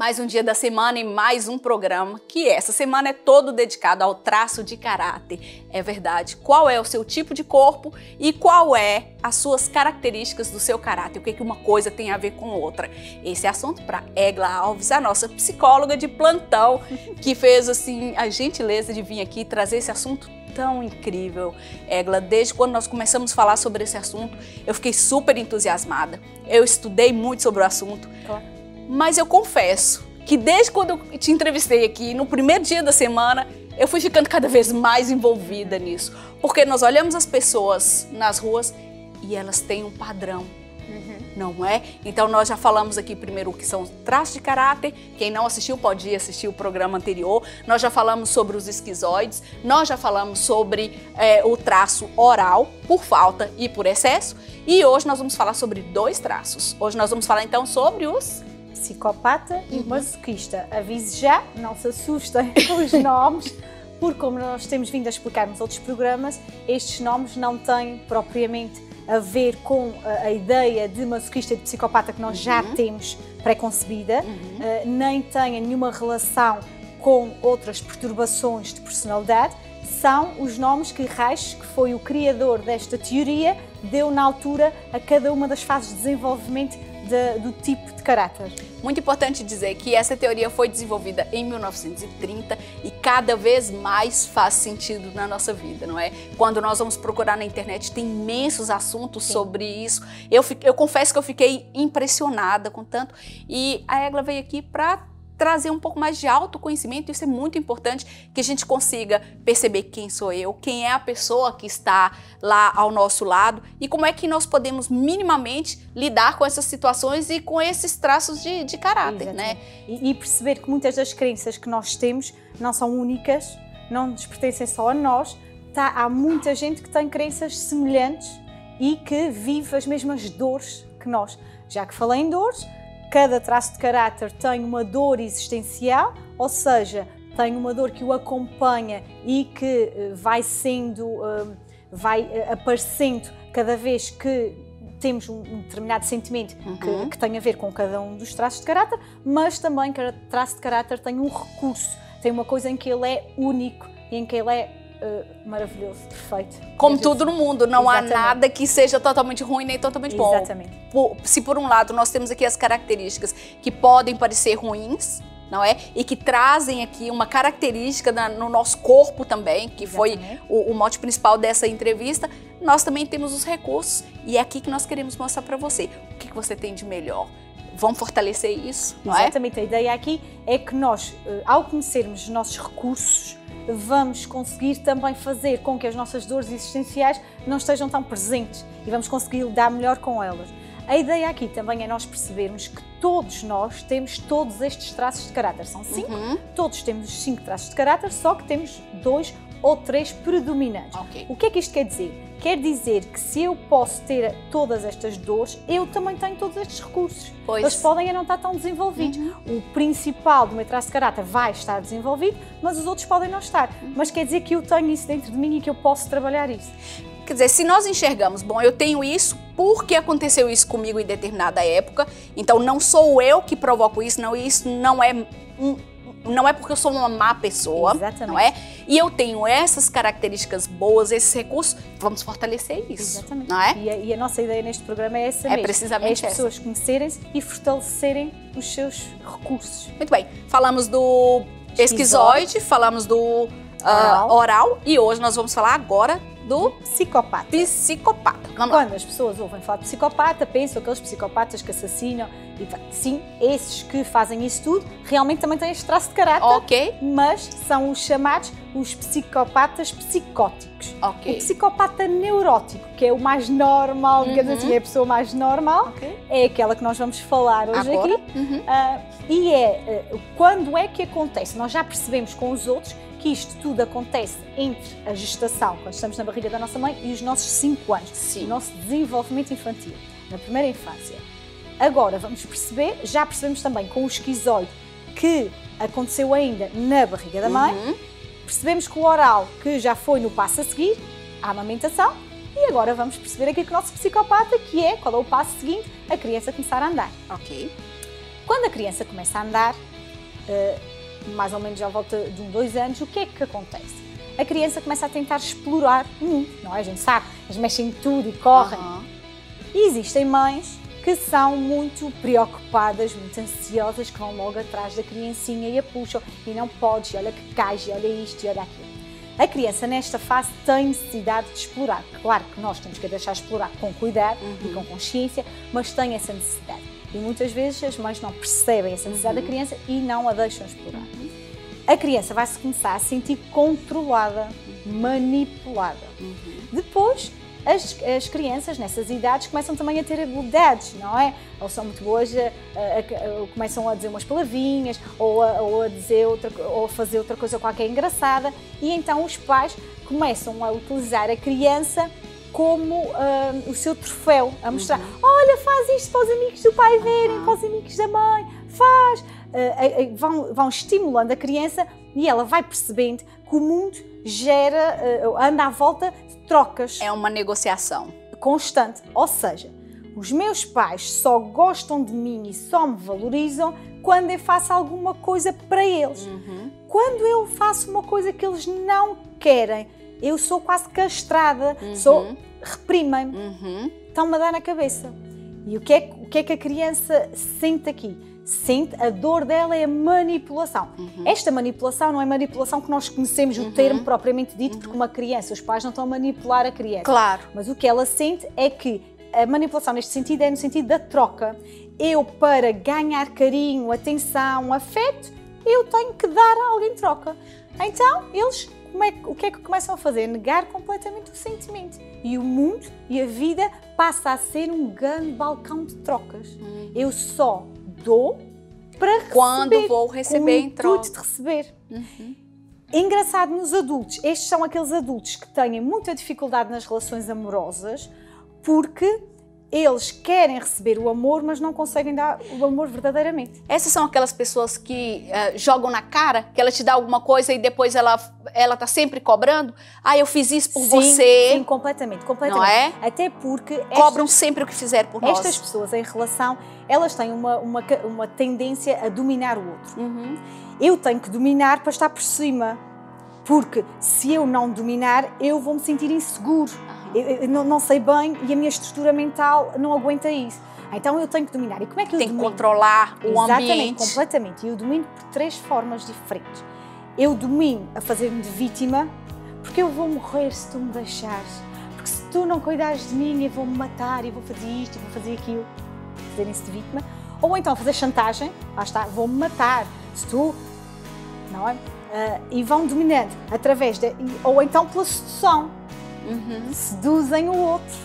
Mais um dia da semana e mais um programa que essa semana é todo dedicado ao traço de caráter. É verdade. Qual é o seu tipo de corpo e qual é as suas características do seu caráter? O que uma coisa tem a ver com outra? Esse é assunto para Egla Alves, a nossa psicóloga de plantão, que fez assim a gentileza de vir aqui trazer esse assunto tão incrível. Egla, desde quando nós começamos a falar sobre esse assunto, eu fiquei super entusiasmada. Eu estudei muito sobre o assunto. Claro. Mas eu confesso que desde quando eu te entrevistei aqui, no primeiro dia da semana, eu fui ficando cada vez mais envolvida nisso. Porque nós olhamos as pessoas nas ruas e elas têm um padrão, não é? Então nós já falamos aqui primeiro o que são os traços de caráter. Quem não assistiu pode ir assistir o programa anterior. Nós já falamos sobre os esquizoides, nós já falamos sobre o traço oral, por falta e por excesso. E hoje nós vamos falar sobre dois traços. Hoje nós vamos falar então sobre os psicopata e masoquista. Avise já, não se assustem com os nomes, porque como nós temos vindo a explicar nos outros programas, estes nomes não têm propriamente a ver com a ideia de masoquista e de psicopata que nós já temos pré-concebida, nem têm nenhuma relação com outras perturbações de personalidade. São os nomes que Reich, que foi o criador desta teoria, deu na altura a cada uma das fases de desenvolvimento do tipo de caráter. Muito importante dizer que essa teoria foi desenvolvida em 1930 e cada vez mais faz sentido na nossa vida, não é? Quando nós vamos procurar na internet, tem imensos assuntos sobre isso. Eu confesso que eu fiquei impressionada com tanto. E a Egla veio aqui para trazer um pouco mais de autoconhecimento. Isso é muito importante, que a gente consiga perceber quem sou eu, quem é a pessoa que está lá ao nosso lado e como é que nós podemos minimamente lidar com essas situações e com esses traços de caráter. Exatamente. Né? E perceber que muitas das crenças que nós temos não são únicas, não nos pertencem só a nós. Há muita gente que tem crenças semelhantes e que vive as mesmas dores que nós. Já que falei em dores, cada traço de caráter tem uma dor existencial, ou seja, tem uma dor que o acompanha e que vai aparecendo cada vez que temos um determinado sentimento que tem a ver com cada um dos traços de caráter, mas também cada traço de caráter tem um recurso, tem uma coisa em que ele é único e em que ele é maravilhoso, perfeito. Como tudo no mundo, não há nada que seja totalmente ruim nem totalmente bom. Exatamente. Se por um lado nós temos aqui as características que podem parecer ruins, não é? E que trazem aqui uma característica no nosso corpo também, que foi o mote principal dessa entrevista, nós também temos os recursos e é aqui que nós queremos mostrar para você o que você tem de melhor. Vamos fortalecer isso, não é? Exatamente. A ideia aqui é que nós, ao conhecermos os nossos recursos, vamos conseguir também fazer com que as nossas dores existenciais não estejam tão presentes e vamos conseguir lidar melhor com elas. A ideia aqui também é nós percebermos que todos nós temos todos estes traços de caráter. São 5, todos temos os 5 traços de caráter, só que temos 2 ou 3 predominantes. O que é que isto quer dizer? Quer dizer que se eu posso ter todas estas dores, eu também tenho todos estes recursos. Eles podem não estar tão desenvolvidos. O principal do meu traço de caráter vai estar desenvolvido, mas os outros podem não estar. Mas quer dizer que eu tenho isso dentro de mim e que eu posso trabalhar isso. Quer dizer, se nós enxergamos, bom, eu tenho isso porque aconteceu isso comigo em determinada época, então não sou eu que provoco isso, isso não é porque eu sou uma má pessoa, não é? E eu tenho essas características boas, esses recursos, vamos fortalecer isso. Exatamente. Não é? E a nossa ideia neste programa é essa mesmo. Precisamente as pessoas conhecerem-se e fortalecerem os seus recursos. Muito bem. Falamos do esquizoide, falamos do oral e hoje nós vamos falar agora do psicopata. Quando as pessoas ouvem falar de psicopata, pensam aqueles psicopatas que assassinam. E, sim, esses que fazem isso tudo, realmente também têm este traço de caráter, mas são os chamados os psicopatas psicóticos. O psicopata neurótico, que é o mais normal, quer dizer assim, é a pessoa mais normal, é aquela que nós vamos falar hoje aqui. Quando é que acontece? Nós já percebemos com os outros que isto tudo acontece entre a gestação, quando estamos na barriga da nossa mãe, e os nossos 5 anos, o nosso desenvolvimento infantil, na primeira infância. Agora vamos perceber, já percebemos também com o esquizoide que aconteceu ainda na barriga da mãe, percebemos que o oral que já foi no passo a seguir, a amamentação, e agora vamos perceber aqui com o nosso psicopata, qual é o passo seguinte, a criança começar a andar. Quando a criança começa a andar, mais ou menos à volta de 2 anos, o que é que acontece? A criança começa a tentar explorar o mundo, não é? A gente sabe, eles mexem em tudo e correm. E existem mães que são muito preocupadas, muito ansiosas, que vão logo atrás da criancinha e a puxam, e não podes, e olha que cais, e olha isto, e olha aquilo. A criança nesta fase tem necessidade de explorar. Claro que nós temos que a deixar explorar com cuidado e com consciência, mas tem essa necessidade. E muitas vezes as mães não percebem essa necessidade da criança e não a deixam explorar. A criança vai-se começar a sentir controlada, manipulada. Depois, as crianças nessas idades começam também a ter habilidades, não é? Ou são muito boas, começam a dizer umas palavrinhas, ou a fazer outra coisa qualquer engraçada, e então os pais começam a utilizar a criança como o seu troféu, a mostrar, olha, faz isto para os amigos do pai verem, para os amigos da mãe, faz. Vão estimulando a criança e ela vai percebendo que o mundo anda à volta de trocas. É uma negociação constante, ou seja, os meus pais só gostam de mim e só me valorizam quando eu faço alguma coisa para eles. Quando eu faço uma coisa que eles não querem, eu sou quase castrada, reprimem-me, estão-me a dar na cabeça. E o que é que a criança sente aqui? Sente, a dor dela é a manipulação. Esta manipulação não é manipulação que nós conhecemos o termo propriamente dito, porque uma criança, os pais não estão a manipular a criança. Claro. Mas o que ela sente é que a manipulação neste sentido é no sentido da troca. Eu, para ganhar carinho, atenção, afeto, eu tenho que dar a alguém troca. Então, eles, o que é que começam a fazer? Negar completamente o sentimento. E o mundo e a vida passa a ser um grande balcão de trocas. Eu só dou para receber. Quando vou receber em troca. De receber. Engraçado nos adultos, estes são aqueles adultos que têm muita dificuldade nas relações amorosas porque eles querem receber o amor, mas não conseguem dar o amor verdadeiramente. Essas são aquelas pessoas que jogam na cara, que ela te dá alguma coisa e depois ela tá sempre cobrando. Ah, eu fiz isso por você. Sim, completamente. Não é? Até porque cobram sempre o que fizeram por nós. Estas pessoas em relação, elas têm uma tendência a dominar o outro. Eu tenho que dominar para estar por cima, porque se eu não dominar, eu vou me sentir inseguro. Eu não sei bem e a minha estrutura mental não aguenta isso. Então eu tenho que dominar. E como é que eu domino? Tem que controlar o ambiente. Exatamente, completamente. E eu domino por 3 formas diferentes. Eu domino a fazer-me de vítima, porque eu vou morrer se tu me deixares. Porque se tu não cuidares de mim, eu vou-me matar, eu vou fazer isto, eu vou fazer aquilo. Fazerem-se de vítima. Ou então fazer chantagem, lá está, vou-me matar. Se tu... Não é? E vão dominando através ou então pela sedução. Seduzem o outro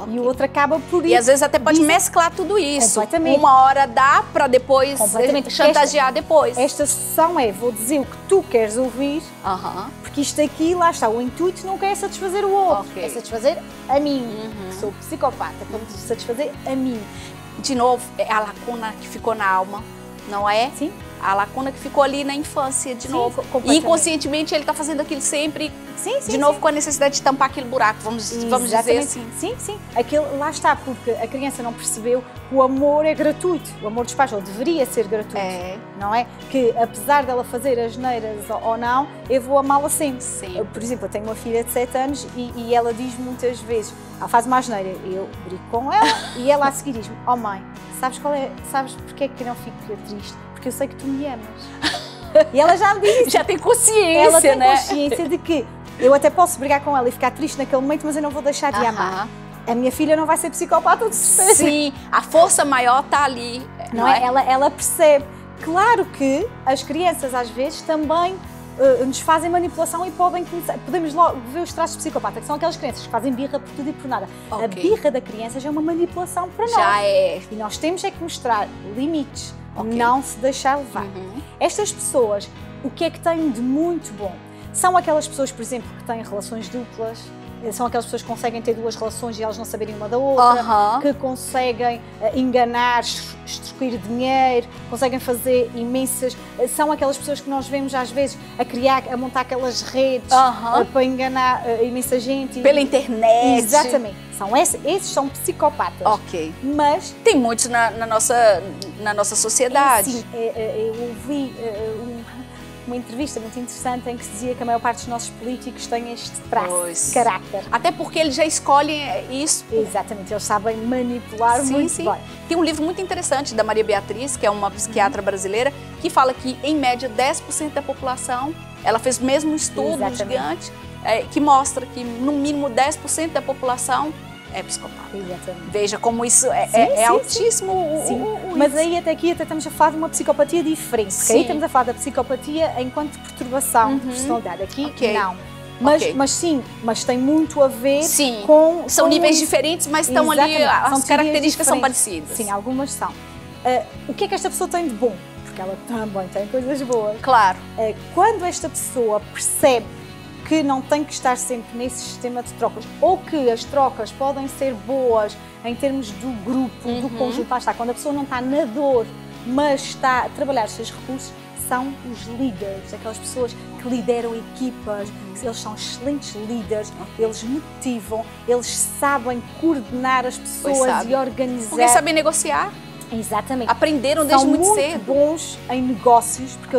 e o outro acaba por ir. E às vezes até pode mesclar tudo isso. Completamente. Uma hora dá para depois chantagear depois. Esta sedução vou dizer o que tu queres ouvir, porque isto aqui, lá está, o intuito nunca é satisfazer o outro, é satisfazer a mim, que sou psicopata, como satisfazer a mim. De novo, é a lacuna que ficou na alma, não é? Sim. A lacuna que ficou ali na infância, de novo. E inconscientemente ele está fazendo aquilo sempre, de novo, com a necessidade de tampar aquele buraco, vamos dizer assim. Sim. Lá está, porque a criança não percebeu que o amor é gratuito. O amor dos pais, ou deveria ser gratuito. Não é? Que apesar dela fazer as neiras ou não, eu vou amá-la sempre. Por exemplo, eu tenho uma filha de 7 anos e ela diz muitas vezes, ela faz uma asneira, eu brigo com ela e ela a seguir diz-me, oh mãe, sabes porque é que eu não fico triste? Porque eu sei que tu me amas. E ela já me diz isso. Já tem consciência, ela tem consciência de que eu até posso brigar com ela e ficar triste naquele momento, mas eu não vou deixar de amar. A minha filha não vai ser psicopata de certeza. Sim, a força maior está ali. Não é? Ela percebe. Claro que as crianças às vezes também nos fazem manipulação e podemos logo ver os traços de psicopata, que são aquelas crianças que fazem birra por tudo e por nada. A birra da criança já é uma manipulação para nós. Já é. E nós temos que mostrar limites. Não se deixar levar. Estas pessoas, o que é que têm de muito bom? São aquelas pessoas, por exemplo, que têm relações duplas, são aquelas pessoas que conseguem ter duas relações e elas não saberem uma da outra, que conseguem enganar, extorquir dinheiro, conseguem fazer imensas... São aquelas pessoas que nós vemos às vezes a montar aquelas redes para enganar imensa gente. Pela internet. Exatamente. Esses são psicopatas. Ok. Mas... Tem muitos na nossa sociedade. Sim, eu ouvi uma entrevista muito interessante em que se dizia que a maior parte dos nossos políticos tem este traço de caráter. Até porque eles já escolhem isso. Exatamente, eles sabem manipular muito bem. Tem um livro muito interessante da Maria Beatriz, que é uma psiquiatra brasileira, que fala que, em média, 10% da população, ela fez mesmo um estudo gigante, que mostra que, no mínimo, 10% da população é psicopata. Exatamente. Veja como isso é altíssimo. Mas aí até estamos a falar de uma psicopatia diferente. Porque aí estamos a falar da psicopatia enquanto perturbação de personalidade. Aqui não. Mas tem muito a ver com... São níveis diferentes, mas estão ali, as características são parecidas. Sim, algumas são. O que é que esta pessoa tem de bom? Porque ela também tem coisas boas. Claro. Quando esta pessoa percebe que não tem que estar sempre nesse sistema de trocas, ou que as trocas podem ser boas em termos do grupo, do conjunto, lá está, quando a pessoa não está na dor, mas está a trabalhar os seus recursos, são os líderes, aquelas pessoas que lideram equipas, eles são excelentes líderes, eles motivam, eles sabem coordenar as pessoas e organizar. Porque sabem negociar. Exatamente. Aprenderam desde muito cedo. São muito bons em negócios, porque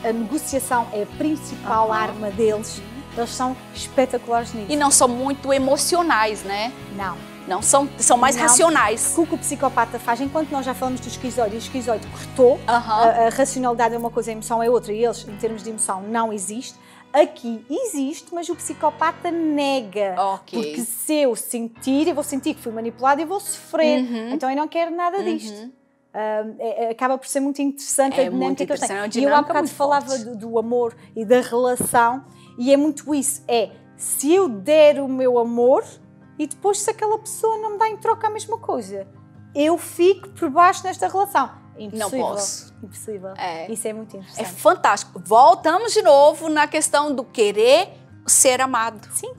a negociação é a principal arma deles. Eles são espetaculares nisso. E não são muito emocionais, né? Não, são mais racionais. O que o psicopata faz, enquanto nós já falamos do esquizoide, e o esquizoide cortou, a racionalidade é uma coisa, a emoção é outra, e eles, em termos de emoção, não existe. Aqui existe, mas o psicopata nega. Porque se eu sentir, eu vou sentir que fui manipulado e vou sofrer. Então eu não quero nada disto. Acaba por ser muito interessante a dinâmica que eles têm. E eu há bocado falava do amor e da relação, e é muito isso, se eu der o meu amor e depois se aquela pessoa não me dá em troca a mesma coisa, eu fico por baixo nesta relação. Impossível. Não posso. Impossível. Isso é muito interessante. É fantástico. Voltamos de novo na questão do querer ser amado. Sim.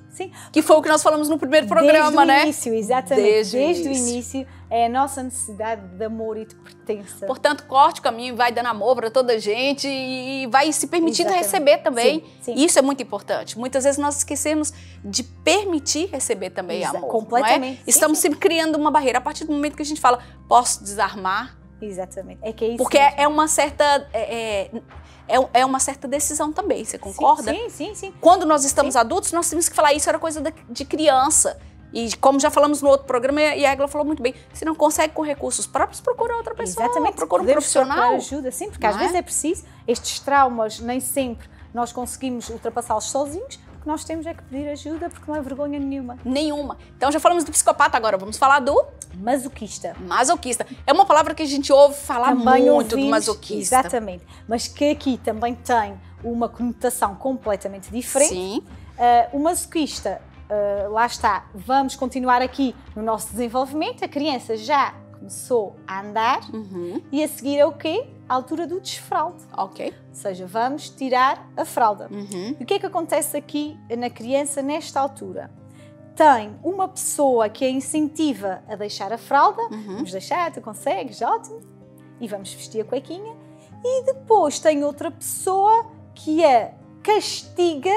Que foi o que nós falamos no primeiro programa, né? Desde o início, exatamente. Desde o início é a nossa necessidade de amor e de pertença. Portanto, corte o caminho, vai dando amor para toda a gente e vai se permitindo receber também. Sim. Isso é muito importante. Muitas vezes nós esquecemos de permitir receber também amor. Completamente. Não é? Estamos sempre criando uma barreira. A partir do momento que a gente fala, posso desarmar. Exatamente. É que é isso. Porque é uma certa... É uma certa decisão também, você concorda? Sim. Quando nós estamos adultos, nós temos que falar isso era coisa de criança. E como já falamos no outro programa, e a Egla falou muito bem, se não consegue com recursos próprios, procura outra pessoa, procura um profissional. Procurar ajuda, sim, porque às vezes é preciso. Estes traumas, nem sempre nós conseguimos ultrapassá-los sozinhos, o que nós temos é que pedir ajuda, porque não é vergonha nenhuma. Então já falamos do psicopata, agora vamos falar do... Masoquista. Masoquista. É uma palavra que a gente ouve falar também muito do masoquista. Exatamente. Mas que aqui também tem uma conotação completamente diferente. Sim. O masoquista, lá está, vamos continuar aqui no nosso desenvolvimento. A criança já começou a andar e a seguir é o quê? A altura do desfralde. Ok. Ou seja, vamos tirar a fralda. E o que é que acontece aqui na criança nesta altura? Tem uma pessoa que a incentiva a deixar a fralda, vamos deixar, tu consegues, ótimo, e vamos vestir a cuequinha, e depois tem outra pessoa que a castiga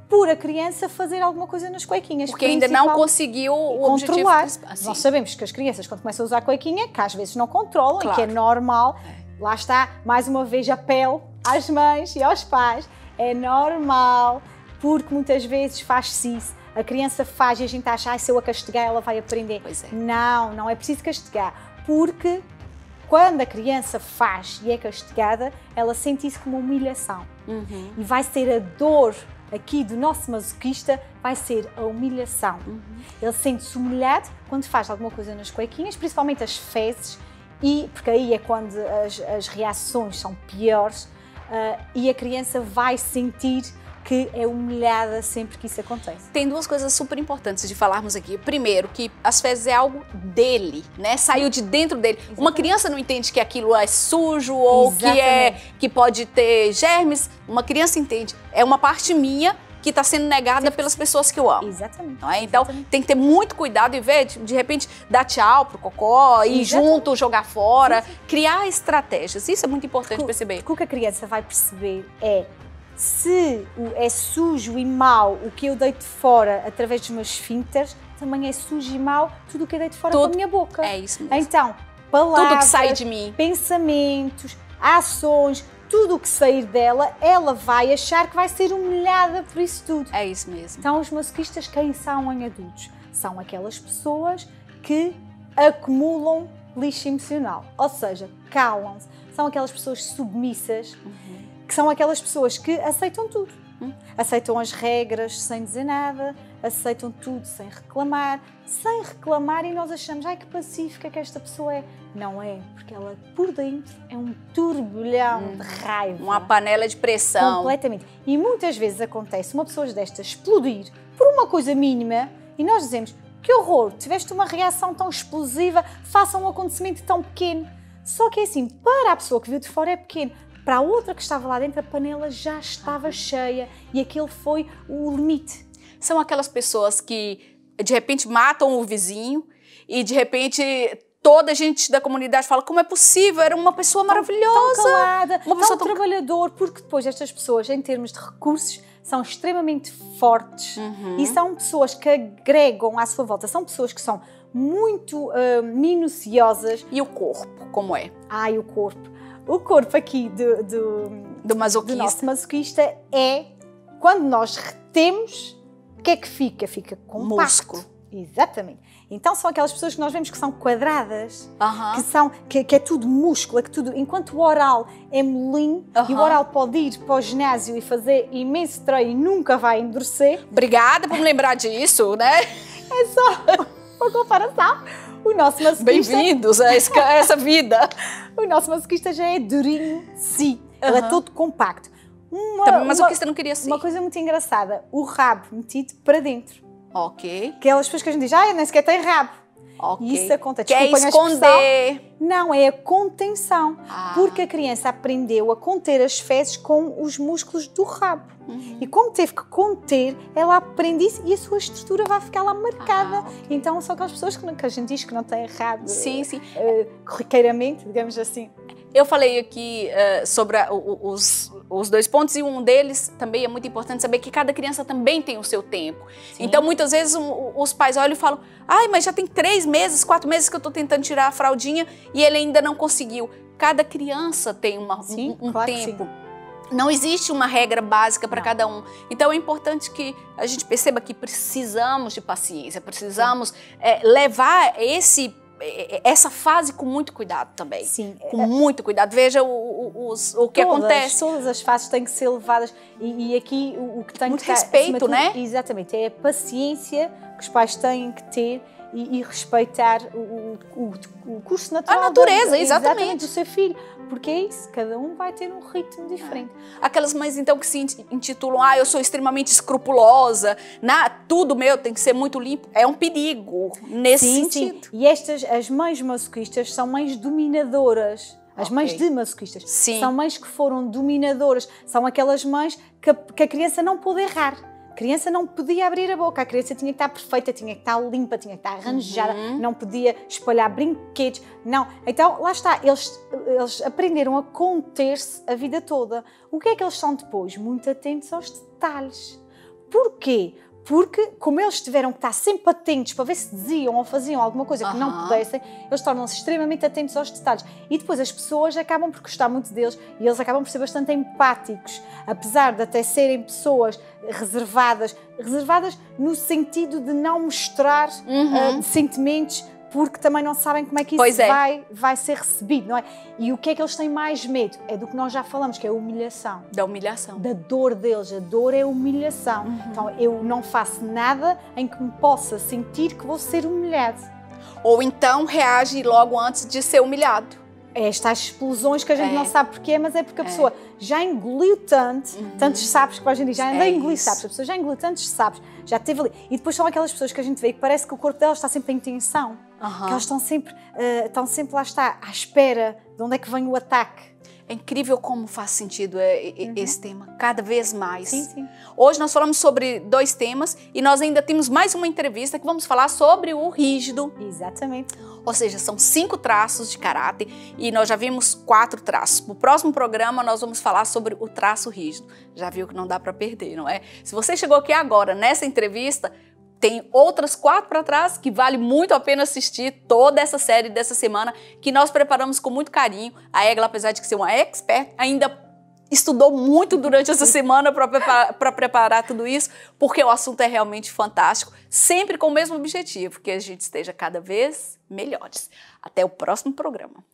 por a criança fazer alguma coisa nas cuequinhas. Porque ainda não conseguiu o controlar. Objetivo. Nós sabemos que as crianças, quando começam a usar a cuequinha, que às vezes não controlam, e que é normal, lá está, mais uma vez apelo às mães e aos pais, é normal, porque muitas vezes faz-se isso. A criança faz e a gente acha, se eu a castigar ela vai aprender. Não é preciso castigar, porque quando a criança faz e é castigada, ela sente isso como uma humilhação. E vai ser a dor aqui do nosso masoquista, vai ser a humilhação. Ele sente-se humilhado quando faz alguma coisa nas cuequinhas, principalmente as fezes, porque aí é quando as reações são piores, e a criança vai sentir que é humilhada sempre que isso acontece. Tem duas coisas super importantes de falarmos aqui. Primeiro, que as fezes é algo dele, né? Saiu de dentro dele. Exatamente. Uma criança não entende que aquilo é sujo ou que pode ter germes. Uma criança entende. É uma parte minha que está sendo negada pelas pessoas que eu amo. Exatamente. Não é? Então, tem que ter muito cuidado e ver, de repente, dar tchau pro cocó, ir junto, jogar fora, criar estratégias. Isso é muito importante perceber. Porque o que a criança vai perceber é se é sujo e mau o que eu deito fora através dos meus esfínteres, também é sujo e mau tudo o que eu deito fora com a minha boca. É isso mesmo. Então, palavras, tudo que sai de mim, pensamentos, ações, tudo o que sair dela, ela vai achar que vai ser humilhada por isso tudo. É isso mesmo. Então, os masoquistas, quem são em adultos? São aquelas pessoas que acumulam lixo emocional, ou seja, calam-se. São aquelas pessoas submissas, que são aquelas pessoas que aceitam tudo. Aceitam as regras sem dizer nada, aceitam tudo sem reclamar e nós achamos, ai que pacífica que esta pessoa é. Não é, porque ela por dentro é um turbilhão de raiva. Uma panela de pressão. Completamente. E muitas vezes acontece uma pessoa destas explodir por uma coisa mínima e nós dizemos, que horror, tiveste uma reação tão explosiva, faça um acontecimento tão pequeno. Só que é assim, para a pessoa que viu de fora é pequeno. Para a outra que estava lá dentro, a panela já estava cheia e aquele foi o limite. São aquelas pessoas que, de repente, matam o vizinho e, de repente, toda a gente da comunidade fala como é possível, era uma pessoa maravilhosa. Tão calada, uma pessoa tão trabalhador, porque depois estas pessoas, em termos de recursos, são extremamente fortes e são pessoas que agregam à sua volta, são pessoas que são muito minuciosas. E o corpo, como é? Ai, o corpo. O corpo aqui do nosso masoquista é quando nós retemos, o que é que fica? Fica compacto. Músculo. Exatamente. Então são aquelas pessoas que nós vemos que são quadradas, que é tudo músculo, que tudo, enquanto o oral é molinho e o oral pode ir para o ginásio e fazer imenso treino e nunca vai endurecer. Obrigada por me lembrar disso, né? É só uma comparação. O nosso masoquista... Bem-vindos a essa vida. O nosso masoquista já é durinho, sim. Ele é todo compacto. Também masoquista não queria ser. Uma coisa muito engraçada, o rabo metido para dentro. Ok. Aquelas pessoas que a gente diz, nem sequer tem rabo. Ok. E isso acontece. Quer esconder. Não, é a contenção. Porque a criança aprendeu a conter as fezes com os músculos do rabo. E como teve que conter, ela aprende isso e a sua estrutura vai ficar lá marcada. Então são aquelas pessoas que a gente diz que não têm rabo. Sim. Corriqueiramente, digamos assim. Eu falei aqui sobre os dois pontos e um deles também é muito importante saber que cada criança também tem o seu tempo. Sim. Então, muitas vezes os pais olham e falam, mas já tem 3 meses, 4 meses que eu estou tentando tirar a fraldinha e ele ainda não conseguiu. Cada criança tem um claro tempo. Não existe uma regra básica para cada um. Então, é importante que a gente perceba que precisamos de paciência, precisamos levar essa fase com muito cuidado também. Sim. Com muito cuidado. Veja o que acontece. Todas as fases têm que ser levadas e aqui o que tem muito que estar... respeito, né? Exatamente. É a paciência que os pais têm que ter e respeitar o curso natural. A natureza, exatamente. Do seu filho. Porque é isso, cada um vai ter um ritmo diferente. Aquelas mães, então, que se intitulam, eu sou extremamente escrupulosa, tudo meu tem que ser muito limpo. É um perigo nesse sentido. Sim. E as mães masoquistas são mães dominadoras. As mães de masoquistas são mães que foram dominadoras. São aquelas mães que a criança não pôde errar. A criança não podia abrir a boca, a criança tinha que estar perfeita, tinha que estar limpa, tinha que estar arranjada, não podia espalhar brinquedos, não. Então, lá está, eles aprenderam a conter-se a vida toda. O que é que eles são depois? Muito atentos aos detalhes. Porquê? Porque, como eles tiveram que estar sempre atentos para ver se diziam ou faziam alguma coisa que não pudessem, eles tornam-se extremamente atentos aos detalhes. E depois as pessoas acabam por gostar muito deles e eles acabam por ser bastante empáticos. Apesar de até serem pessoas reservadas no sentido de não mostrar sentimentos, porque também não sabem como é que isso vai ser recebido, não é? E o que é que eles têm mais medo? É do que nós já falamos, que é a humilhação. Da humilhação. Da dor deles. A dor é a humilhação. Então, eu não faço nada em que me possa sentir que vou ser humilhado. Ou então reage logo antes de ser humilhado. Estas explosões que a gente não sabe porquê, mas é porque a pessoa já engoliu tantos sapos que a gente diz, já andei a engolir sapos, a pessoa já engoliu tantos sapos, já teve ali. E depois são aquelas pessoas que a gente vê que parece que o corpo delas está sempre em tensão, que elas estão sempre lá está, à espera de onde é que vem o ataque. É incrível como faz sentido esse tema, cada vez mais. Sim, sim. Hoje nós falamos sobre 2 temas e nós ainda temos mais uma entrevista que vamos falar sobre o rígido. Exatamente. Ou seja, são 5 traços de caráter e nós já vimos 4 traços. No próximo programa nós vamos falar sobre o traço rígido. Já viu que não dá para perder, não é? Se você chegou aqui agora nessa entrevista, tem outras 4 para trás que vale muito a pena assistir toda essa série dessa semana que nós preparamos com muito carinho. A Egla, apesar de ser uma expert, ainda estudou muito durante essa semana para preparar tudo isso, porque o assunto é realmente fantástico, sempre com o mesmo objetivo, que a gente esteja cada vez melhores. Até o próximo programa.